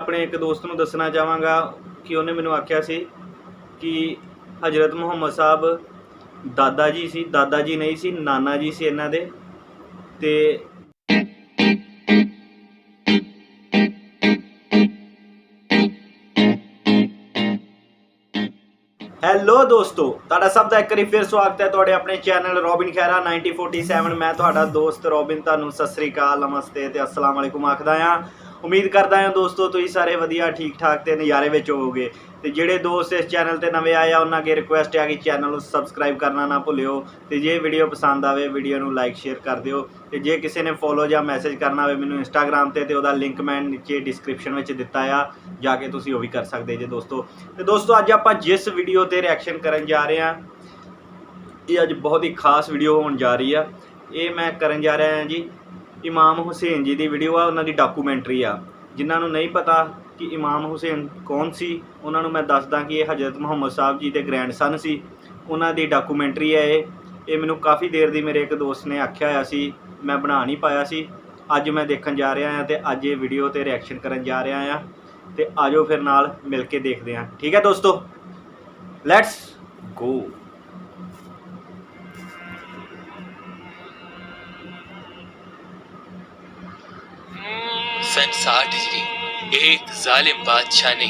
ਆਪਣੇ ਇੱਕ ਦੋਸਤ ਨੂੰ ਦੱਸਣਾ ਚਾਹਾਂਗਾ ਕਿ ਉਹਨੇ ਮੈਨੂੰ ਆਖਿਆ ਸੀ ਕਿ ਹਜ਼ਰਤ ਮੁਹੰਮਦ ਸਾਹਿਬ ਦਾਦਾ ਜੀ ਸੀ, ਦਾਦਾ ਜੀ ਨਹੀਂ ਸੀ, ਨਾਨਾ ਜੀ ਸੀ ਇਹਨਾਂ ਦੇ। ਤੇ ਹੈਲੋ ਦੋਸਤੋ, ਤੁਹਾਡਾ ਸਭ ਦਾ ਇੱਕ ਵਾਰੀ ਫਿਰ ਸਵਾਗਤ ਹੈ ਤੁਹਾਡੇ ਆਪਣੇ ਚੈਨਲ ਰੋਬਿਨ ਖਹਿਰਾ 9047। ਮੈਂ ਤੁਹਾਡਾ ਦੋਸਤ ਰੋਬਿਨ ਤੁਹਾਨੂੰ ਸਤਿ ਸ੍ਰੀ ਅਕਾਲ, ਨਮਸਤੇ ਤੇ अस्सलाम वालेकुम ਆਖਦਾ ਹਾਂ। ਉਮੀਦ ਕਰਦਾ ਹਾਂ ਦੋਸਤੋ ਤੁਸੀਂ ਸਾਰੇ ਵਧੀਆ ਠੀਕ ਠਾਕ ਤੇ ਨਜ਼ਾਰੇ ਵਿੱਚ ਹੋਵੋਗੇ। ਤੇ ਜਿਹੜੇ ਦੋਸਤ ਇਸ ਚੈਨਲ ਤੇ ਨਵੇਂ ਆਏ ਆ ਉਹਨਾਂ ਅੱਗੇ ਰਿਕੁਐਸਟ ਹੈ ਕਿ ਚੈਨਲ ਨੂੰ ਸਬਸਕ੍ਰਾਈਬ ਕਰਨਾ ਨਾ ਭੁੱਲਿਓ। ਤੇ ਜੇ ਵੀਡੀਓ ਪਸੰਦ ਆਵੇ ਵੀਡੀਓ ਨੂੰ ਲਾਈਕ ਸ਼ੇਅਰ ਕਰ ਦਿਓ। ਤੇ ਜੇ ਕਿਸੇ ਨੇ ਫੋਲੋ ਜਾਂ ਮੈਸੇਜ ਕਰਨਾ ਹੋਵੇ ਮੈਨੂੰ ਇੰਸਟਾਗ੍ਰਾਮ ਤੇ ਉਹਦਾ ਲਿੰਕ ਮੈਂ ਨੀਚੇ ਡਿਸਕ੍ਰਿਪਸ਼ਨ ਵਿੱਚ ਦਿੱਤਾ ਆ, ਜਾ ਕੇ ਤੁਸੀਂ ਉਹ ਵੀ ਕਰ ਸਕਦੇ ਜੇ ਦੋਸਤੋ। ਤੇ ਦੋਸਤੋ ਅੱਜ ਆਪਾਂ ਜਿਸ ਵੀਡੀਓ ਤੇ ਰਿਐਕਸ਼ਨ ਕਰਨ ਜਾ ਰਹੇ ਹਾਂ ਇਹ ਅੱਜ ਬਹੁਤ ਹੀ ਖਾਸ ਵੀਡੀਓ ਹੋਣ ਜਾ ਰਹੀ ਆ। ਇਹ ਮੈਂ ਕਰਨ ਜਾ ਰਿਹਾ ਹਾਂ ਜੀ ਇਮਾਮ ਹੁਸੈਨ ਜੀ ਦੀ ਵੀਡੀਓ ਆ, ਉਹਨਾਂ ਦੀ ਡਾਕੂਮੈਂਟਰੀ ਆ। ਜਿਨ੍ਹਾਂ ਨੂੰ ਨਹੀਂ ਪਤਾ ਕਿ ਇਮਾਮ ਹੁਸੈਨ ਕੌਣ ਸੀ ਉਹਨਾਂ ਨੂੰ ਮੈਂ ਦੱਸਦਾ ਕਿ ਇਹ ਹਜ਼ਰਤ ਮੁਹੰਮਦ ਸਾਹਿਬ ਜੀ ਦੇ ਗ੍ਰੈਂਡਸਨ ਸੀ। ਉਹਨਾਂ ਦੀ ਡਾਕੂਮੈਂਟਰੀ ਹੈ ਇਹ ਮੈਨੂੰ ਕਾਫੀ ਦੇਰ ਦੀ ਮੇਰੇ ਇੱਕ ਦੋਸਤ ਨੇ ਆਖਿਆ ਹੋਇਆ ਸੀ, ਮੈਂ ਬਣਾ ਨਹੀਂ ਪਾਇਆ ਸੀ। ਅੱਜ ਮੈਂ ਦੇਖਣ ਜਾ ਰਿਹਾ ਹਾਂ ਤੇ ਅੱਜ ਇਹ ਵੀਡੀਓ ਤੇ ਰਿਐਕਸ਼ਨ ਕਰਨ ਜਾ ਰਿਹਾ ਹਾਂ। ਤੇ ਆਜੋ ਫਿਰ ਨਾਲ ਮਿਲ ਕੇ ਦੇਖਦੇ ਹਾਂ, ਠੀਕ ਹੈ ਦੋਸਤੋ, ਲੈਟਸ ਗੋ। सन 60 हिजरी एक जालिम बादशाह ने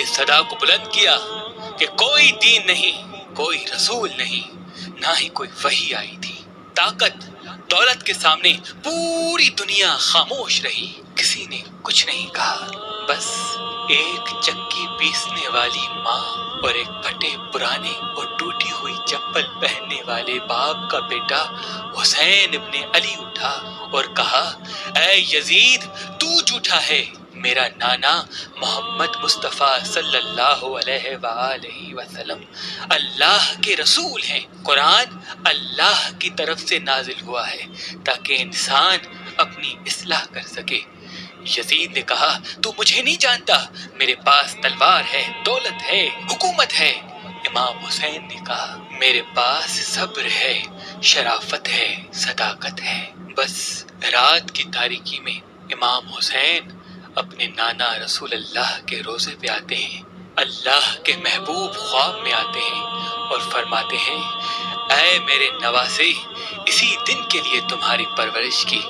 इस सदा को बुलंद किया कि कोई दीन नहीं, कोई रसूल नहीं, ना ही कोई वही आई थी। ताकत दौलत के सामने पूरी दुनिया खामोश रही, किसी ने कुछ नहीं कहा। बस एक चक्की पीसने वाली माँ और एक फटे पुराने और टूटी हुई चप्पल पहनने वाले बाप का बेटा हुसैन इब्ने अली उठा और कहा, ऐ यजीद तू झूठा है, मेरा नाना मोहम्मद मुस्तफ़ा सल्लल्लाहु अलैहि वसल्लम अल्लाह के रसूल हैं। कुरान अल्लाह की तरफ से नाजिल हुआ है ताकि इंसान अपनी इस्लाह कर सके। यजीद ने कहा, तू मुझे नहीं जानता, मेरे पास तलवार है, दौलत है, हुकूमत है। इमाम हुसैन ने कहा, मेरे पास सब्र है, शराफत है, सदाकत है। बस रात की तारीकी में इमाम हुसैन अपने नाना रसूल अल्लाह के रोज़े पे आते हैं। अल्लाह के महबूब ख्वाब में आते हैं और फरमाते हैं, ऐ मेरे नवासे, इसी दिन के लिए तुम्हारी परवरिश की,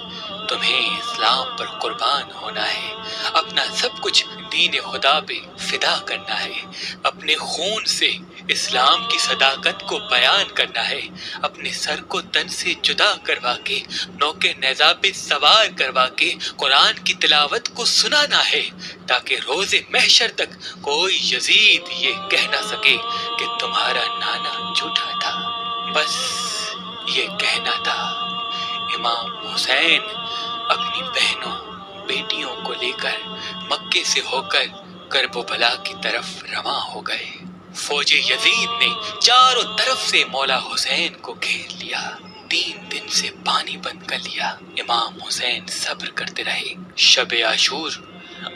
तुम्हें इस्लाम पर कुर्बान होना है, अपना सब कुछ दीन खुदा पे फिदा करना है, अपने खून से इस्लाम की सदाकत को बयान करना है, अपने सर को तन से जुदा करवा के नौके नेज़ा पे सवार करवा के कुरान की तिलावत को सुनाना है ताकि रोज़े महशर तक कोई यजीद ये कह ना सके कि तुम्हारा नाना झूठा था। बस ये कहना था। इमाम हुसैन अपनी बहनों बेटियों को लेकर मक्के से होकर करबला की तरफ रवां हो गए। फौजे यजीद ने चारों तरफ से मौला हुसैन को घेर लिया। 3 दिन से पानी बंद कर लिया। इमाम हुसैन सब्र करते रहे। शब आशूर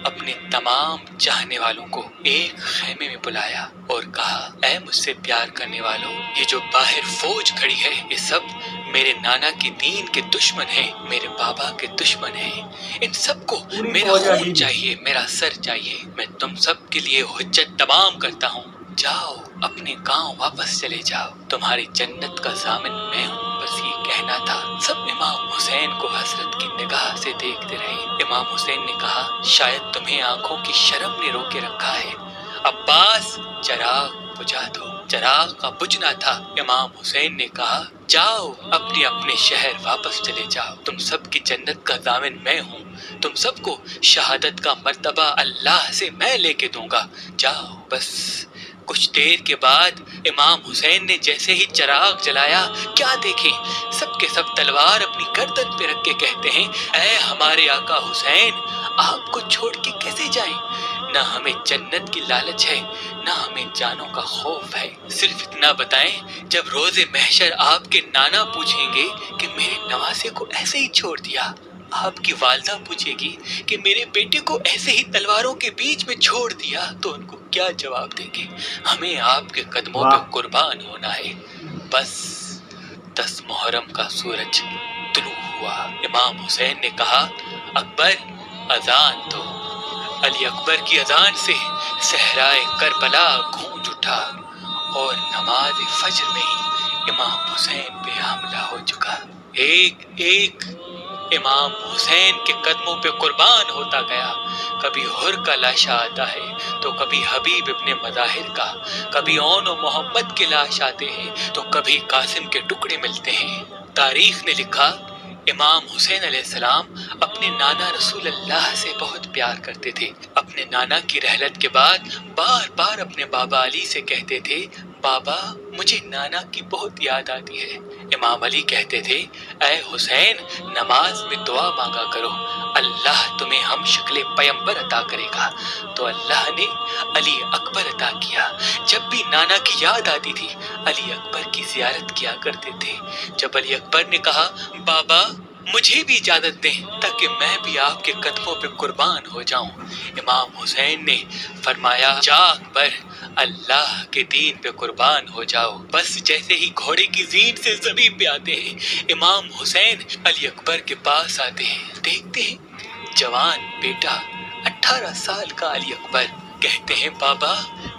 अपने तमाम चाहने वालों को एक खेमे में बुलाया और कहा, ऐ मुझसे प्यार करने वालों, ये जो बाहर फौज खड़ी है ये सब मेरे नाना की दीन के दुश्मन हैं, मेरे बाबा के दुश्मन हैं। इन सबको मेरा खून चाहिए, मेरा सर चाहिए। मैं तुम सब के लिए हुज्जत तमाम करता हूँ। जाओ अपने गांव वापस चले जाओ, तुम्हारी जन्नत का जामिन मैं हूँ। बस ये कहना था। सब इमाम हुसैन को हसरत की निगाह से देखते रहे। इमाम हुसैन ने कहा, शायद तुम्हें आंखों की शर्म ने रोके रखा है। अब्बास चराग बुझा दो। चराग का बुझना था। इमाम हुसैन ने कहा, जाओ अपने अपने शहर वापस चले जाओ, तुम सब की जन्नत का दामन मैं हूँ, तुम सबको शहादत का मर्तबा अल्लाह से मैं लेके दूंगा, जाओ। बस कुछ देर के बाद इमाम हुसैन ने जैसे ही चिराग जलाया, क्या देखें, सबके सब तलवार अपनी गर्दन पे रख के कहते हैं, ऐ हमारे आका हुसैन, आपको छोड़ के कैसे जाएं? ना हमें जन्नत की लालच है, ना हमें जानों का खौफ है। सिर्फ इतना बताएं, जब रोजे महशर आपके नाना पूछेंगे कि मेरे नवासे को ऐसे ही छोड़ दिया, आपकी वालदा पूछेगी कि मेरे बेटे को ऐसे ही तलवारों के बीच में छोड़ दिया, तो उनको क्या जवाब देंगे? हमें आपके कदमों पे कुर्बान होना है। बस 10 मुहर्रम का सूरज तुलू हुआ। इमाम हुसैन ने कहा, अकबर अजान दो। अली अकबर की अजान से सहराए करबला गूंज उठा और नमाज फजर में ही इमाम हुसैन पे हमला हो चुका। एक एक इमाम हुसैन के कदमों पे कुर्बान होता गया। कभी हुर का लाशा आता है तो कभी हबीब इब्ने मज़ाहिर का, कभी ओन और मोहम्मद के लाश आते हैं तो कभी कासिम के टुकड़े मिलते हैं। तारीख ने लिखा इमाम हुसैन अलैहिस्सलाम अपने नाना रसूल अल्लाह से बहुत प्यार करते थे। अपने नाना की रहलत के बाद बार बार अपने बाबा अली से कहते थे, बाबा मुझे नाना की बहुत याद आती है। इमाम अली कहते थे, ऐ हुसैन नमाज में दुआ मांगा करो, अल्लाह तुम्हें हम शक्ल पैगंबर अता करेगा। तो अल्लाह ने अली अकबर अता किया। जब भी नाना की याद आती थी अली अकबर की जियारत किया करते थे। जब अली अकबर ने कहा, बाबा मुझे भी इजाजत दें ताकि मैं भी आपके कदमों पे कुर्बान हो जाऊं, इमाम हुसैन ने फरमाया, जा अकबर अल्लाह के दीन पे कुर्बान हो जाओ। बस जैसे ही घोड़े की जीन से जमीन पे आते हैं इमाम हुसैन अली अकबर के पास आते हैं। देखते हैं जवान बेटा 18 साल का अली अकबर। कहते हैं, बाबा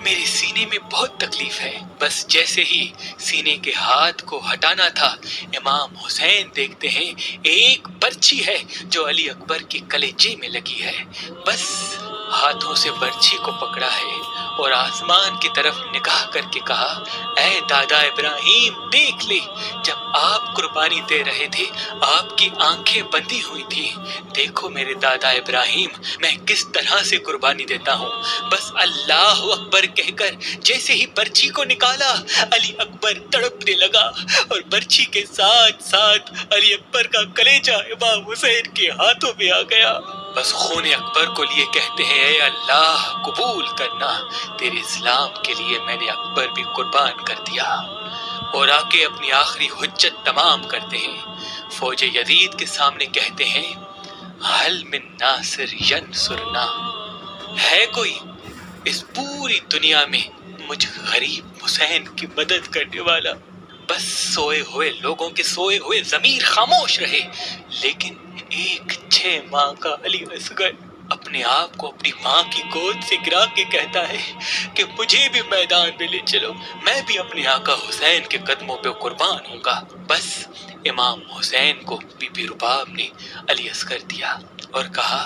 मेरे सीने में बहुत तकलीफ है। बस जैसे ही सीने के हाथ को हटाना था इमाम हुसैन देखते हैं एक बर्छी है जो अली अकबर के कलेजे में लगी है। बस हाथों से बर्छी को पकड़ा है और आसमान की तरफ निगाह करके कहा, ऐ दादा इब्राहिम देख ले, जब आप कुर्बानी दे रहे थे आपकी आंखें बंदी हुई थी। देखो मेरे दादा इब्राहिम मैं किस तरह से कुर्बानी देता हूँ। बस अल्लाह अकबर कहकर जैसे ही बर्छी को निकाला अली अकबर तड़पने लगा और बर्छी के साथ साथ अली अकबर का कलेजा इमाम हुसैन के हाथों में आ गया। बस खून अकबर को लिए कहते हैं, ऐ अल्लाह कबूल करना, तेरे इस्लाम के लिए मैंने अकबर भी कुर्बान कर दिया। और आके अपनी आखिरी हुज्जत तमाम करते हैं। फौज यजीद के सामने कहते हैं, हल मिन नासिर यंसुरना, है कोई इस पूरी दुनिया में मुझ गरीब हुसैन की मदद करने वाला। बस सोए हुए लोगों के सोए हुए ज़मीर खामोश रहे। लेकिन एक 6 माह का अली असगर अपने आप को अपनी माँ की गोद से गिरा के कहता है कि मुझे भी मैदान में ले चलो, मैं भी अपने आका हुसैन के कदमों पे कुर्बान होऊंगा। बस इमाम हुसैन को बीबी रुबाब ने अली असगर दिया और कहा,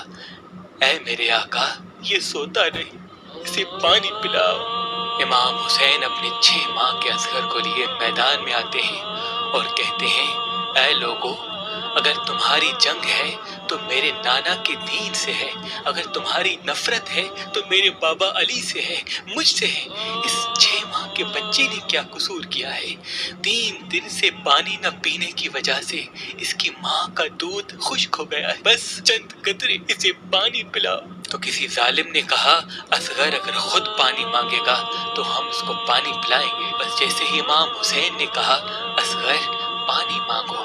ऐ मेरे आका ये सोता नहीं, इसे पानी पिलाओ। इमाम हुसैन अपने 6 माह के असगर को लिए मैदान में आते हैं और कहते हैं, ऐ लोगों, अगर तुम्हारी जंग है तो मेरे नाना के दीन से है, अगर तुम्हारी नफरत है तो मेरे बाबा अली से है, मुझसे है। इस 6 माह के बच्चे ने क्या कसूर किया है? 3 दिन से पानी न पीने की वजह से इसकी माँ का दूध खुश्क हो गया है। बस चंद कतरे इसे पानी पिलाओ। तो किसी जालिम ने कहा, असगर अगर खुद पानी मांगेगा तो हम उसको पानी पिलाएंगे। बस जैसे ही इमाम हुसैन ने कहा, असगर पानी मांगो,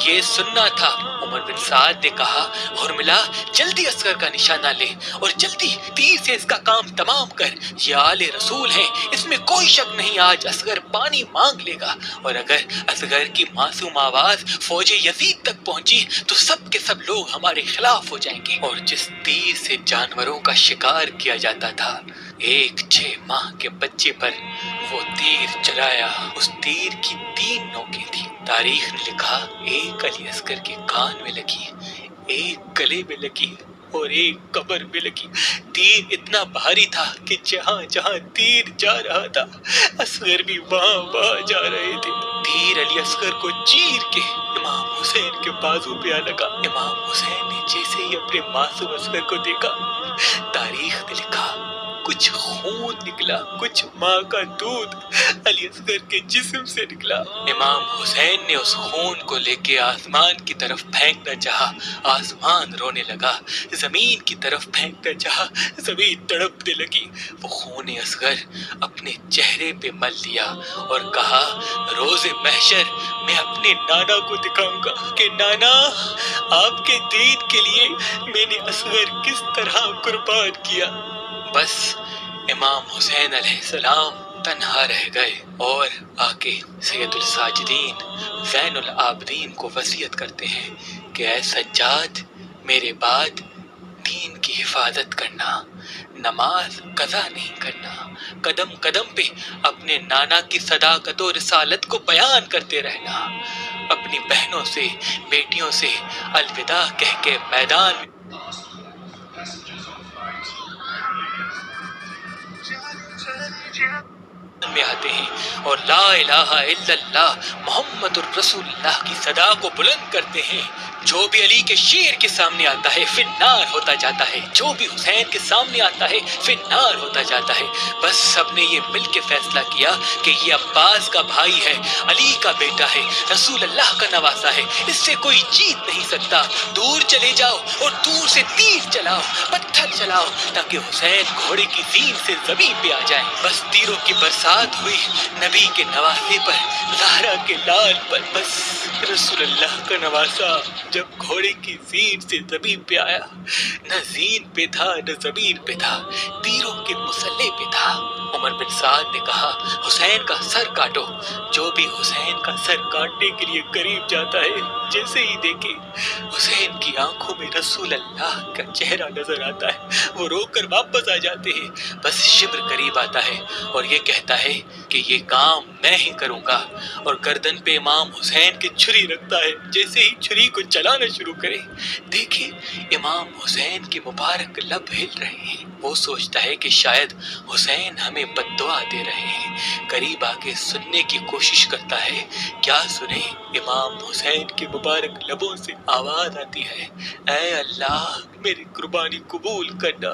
ये सुनना था, उमर बिन साद ने कहा, हुर्मिला जल्दी असगर का निशाना ले और जल्दी तीर से इसका काम तमाम कर। ये आले रसूल हैं, इसमें कोई शक नहीं, आज असगर पानी मांग लेगा। और अगर असगर की मासूम आवाज फौज यजीद तक पहुंची तो सब के सब लोग हमारे खिलाफ हो जाएंगे। और जिस तीर से जानवरों का शिकार किया जाता था, एक 6 माह के बच्चे पर वो तीर चलाया। उस तीर की 3 नोकें थी। तारीख ने लिखा, एक अली असगर के कान में लगी, एक गले में लगी और एक कमर में लगी। तीर इतना भारी था कि जहां जहां तीर जा रहा था असगर भी वहां वहां जा रहे थे। तीर अली असगर को चीर के इमाम हुसैन के बाजू पे आ लगा। इमाम हुसैन ने जैसे ही अपने मासूम असगर को देखा, तारीख ने लिखा, कुछ खून निकला, कुछ माँ का दूध अली असगर के जिस्म से निकला। इमाम हुसैन ने उस खून को लेके आसमान की तरफ फेंकना चाहा, आसमान रोने लगा। जमीन की तरफ फेंकना चाहा, जमीन तड़पने लगी। वो खून असगर अपने चेहरे पे मल लिया और कहा, रोज़े महशर मैं अपने नाना को दिखाऊंगा कि नाना आपके दीन के लिए मैंने असगर किस तरह कुर्बान किया। बस इमाम हुसैन अलैहिस्सलाम तन्हा रह गए और आके सैयदुल साजिदीन ज़ैनुल आबिदीन को वसीयत करते हैं कि ऐ सज्जाद, मेरे बाद दीन की हिफाजत करना, नमाज कज़ा नहीं करना, कदम कदम पे अपने नाना की सदाकत और रिसालत को बयान करते रहना, अपनी बहनों से बेटियों से अलविदा कह के मैदान में आते हैं और ला इलाहा इल्लल्लाह मुहम्मदुर रसूलुल्लाह की सदा को बुलंद करते हैं। जो भी अली के शेर के सामने आता है फिन्नार होता जाता है, जो भी हुसैन के सामने आता है फिन्नार होता जाता है। बस सबने ये मिल के फैसला किया कि ये अब्बास का भाई है, अली का बेटा है, रसूलुल्लाह का नवासा है, इससे कोई जीत नहीं सकता। दूर चले जाओ और दूर से तीर चलाओ, पत्थर चलाओ, ताकि हुसैन घोड़े की ज़ीन से ज़मीन पे आ जाए। बस तीरों की बरसात हुई नबी के नवासे पर, ज़हरा के लाल पर। बस रसूलुल्लाह का नवासा जब घोड़े की ज़ीन से ज़मीन पे आया, न ज़ीन पे था न ज़मीन पे था, तीरों के मुसल्ले पे था। उमर बिन साद ने कहा, हुसैन का सर काटो। जो भी हुसैन का सर काटने के लिए करीब जाता है, जैसे ही देखे हुसैन की आंखों में रसूल अल्लाह का चेहरा नजर आता है, वो रोकर वापस आ जाते हैं। बस शिब्र करीब आता है और ये कहता है कि ये काम मैं ही करूंगा, और गर्दन पे इमाम हुसैन की छुरी रखता है। जैसे ही छुरी को चलाना शुरू करे, देखिए इमाम हुसैन के मुबारक लब हिल रहे हैं। वो सोचता है कि शायद हुसैन हमें बद्दुआ दे रहे हैं। करीब आके सुनने की कोशिश करता है, क्या सुने? इमाम हुसैन के मुबारक लबों से आवाज आती है, ऐ अल्लाह मेरी कुर्बानी कबूल करना।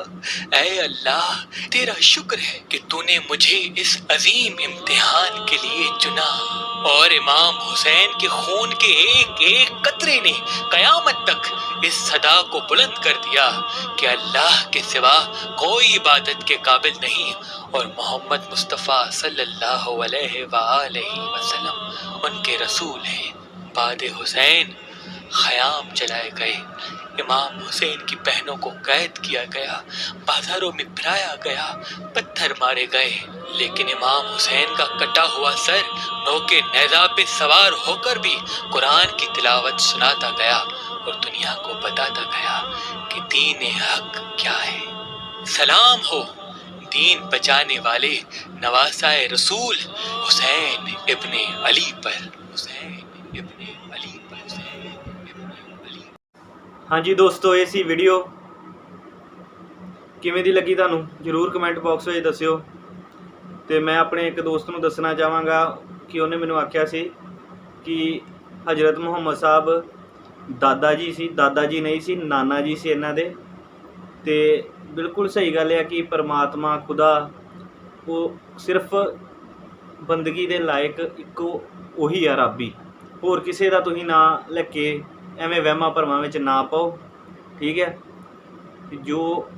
ऐ अल्लाह तेरा शुक्र है कि तूने मुझे इस अजीम इम्तिहान के लिए चुना। और इमाम हुसैन के खून के एक एक कतरे ने कयामत तक इस सदा को बुलंद कर दिया कि अल्लाह के सिवा कोई इबादत के काबिल नहीं, और मोहम्मद मुस्तफ़ा सल्लल्लाहु अलैहि वसल्लम उनके रसूल हैं। बाद हुसैन ख़याम जलाए गए, इमाम हुसैन की बहनों को कैद किया गया, बाजारों में फिराया गया, पत्थर मारे गए, लेकिन इमाम हुसैन का कटा हुआ सर नौके नेज़ा पे सवार होकर भी कुरान की तिलावत सुनाता गया और दुनिया को बताता गया कि दीन हक क्या है। सलाम हो दीन बचाने वाले नवासाए रसूल हुसैन इब्ने अली पर, हुसैन इब्ने अली पर, हुसैन इब्ने अली। हाँ जी दोस्तों, ਇਹ ਸੀ ਵੀਡੀਓ ਕਿਵੇਂ ਦੀ ਲੱਗੀ ਤੁਹਾਨੂੰ ਜਰੂਰ ਕਮੈਂਟ ਬਾਕਸ ਵਿੱਚ ਦੱਸਿਓ। ਤੇ ਮੈਂ ਆਪਣੇ ਇੱਕ ਦੋਸਤ ਨੂੰ ਦੱਸਣਾ ਚਾਹਾਂਗਾ ਕਿ ਉਹਨੇ ਮੈਨੂੰ ਆਖਿਆ ਸੀ ਕਿ ਹਜ਼ਰਤ ਮੁਹੰਮਦ ਸਾਹਿਬ ਦਾਦਾ ਜੀ ਸੀ, ਦਾਦਾ ਜੀ ਨਹੀਂ ਸੀ, ਨਾਨਾ ਜੀ ਸੀ ਇਹਨਾਂ ਦੇ। ਤੇ ਬਿਲਕੁਲ ਸਹੀ ਗੱਲ ਹੈ ਕਿ ਪਰਮਾਤਮਾ ਖੁਦਾ ਉਹ ਸਿਰਫ ਬੰਦਗੀ ਦੇ ਲਾਇਕ ਇੱਕੋ ਉਹੀ ਆ, ਰੱਬੀ। ਹੋਰ ਕਿਸੇ ਦਾ ਤੁਸੀਂ ਨਾਂ ਲੈ ਕੇ ਐਵੇਂ ਵਹਿਮਾਂ ਭਰਮਾਂ ਵਿੱਚ ਨਾ ਪਾਓ, ਠੀਕ ਹੈ। ਜੋ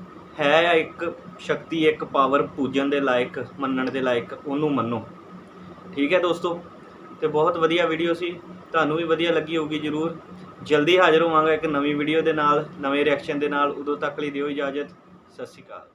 ਹੈ ਆ ਇੱਕ ਸ਼ਕਤੀ, ਇੱਕ ਪਾਵਰ ਪੂਜਣ ਦੇ ਲਾਇਕ, ਮੰਨਣ ਦੇ ਲਾਇਕ, ਉਹਨੂੰ ਮੰਨੋ, ਠੀਕ ਹੈ ਦੋਸਤੋ। ਤੇ ਬਹੁਤ ਵਧੀਆ ਵੀਡੀਓ ਸੀ, ਤੁਹਾਨੂੰ ਵੀ ਵਧੀਆ ਲੱਗੀ ਹੋਊਗੀ ਜ਼ਰੂਰ। ਜਲਦੀ ਹਾਜ਼ਰ ਹੋਵਾਂਗਾ ਇੱਕ ਨਵੀਂ ਵੀਡੀਓ ਦੇ ਨਾਲ, ਨਵੇਂ ਰਿਐਕਸ਼ਨ ਦੇ ਨਾਲ। ਉਦੋਂ ਤੱਕ ਲਈ ਦਿਓ ਇਜਾਜ਼ਤ। ਸਤਿ ਸ਼੍ਰੀ ਅਕਾਲ।